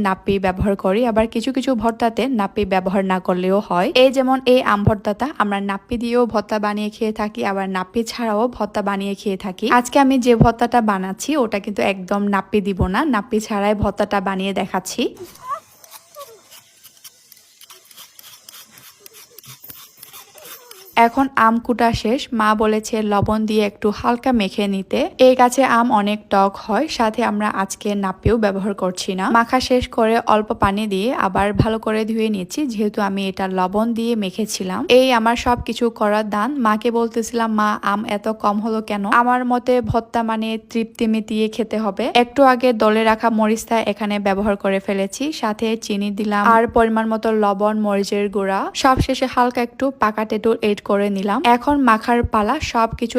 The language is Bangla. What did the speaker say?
নাপ্পি ব্যবহার করি, আবার কিছু কিছু ভর্তাতে নাপ্পি ব্যবহার না করলেও হয়। এই যেমন এই আম ভর্তাটা আমরা নাপ্পি দিয়েও ভর্তা বানিয়ে খেয়ে থাকি, আবার নাপ্পি ছাড়াও ভর্তা বানিয়ে খেয়ে থাকি। আজকে আমি যে ভর্তাটা বানাচ্ছি ওটা কিন্তু একদম নাপ্পি দিব না, নাপ্পি ছাড়াই ভর্তাটা বানিয়ে দেখাচ্ছি। এখন আম কুটা শেষ, মা বলেছে লবণ দিয়ে একটু হালকা মেখে নিতে। এই গাছে আম অনেক টক হয়, সাথে আমরা আজকে নাপ্পিও ব্যবহার করছি না। মাখা শেষ করে অল্প পানি দিয়ে আবার ভালো করে ধুয়ে নিচ্ছি, যেহেতু আমি এটা লবণ দিয়ে মেখেছিলাম। এই আমার সবকিছু করার দান। মাকে বলতেছিলাম, মা আম এত কম হলো কেন? আমার মতে ভর্তা মানে তৃপ্তি মিটিয়ে খেতে হবে। একটু আগে দলে রাখা মরিচটা এখানে ব্যবহার করে ফেলেছি, সাথে চিনি দিলাম আর পরিমাণ মতো লবণ, মরিচের গুঁড়া, সব শেষে হালকা একটু পাকা তেঁতুল এড করে নিলাম। এখন মাখার পালা। সবকিছু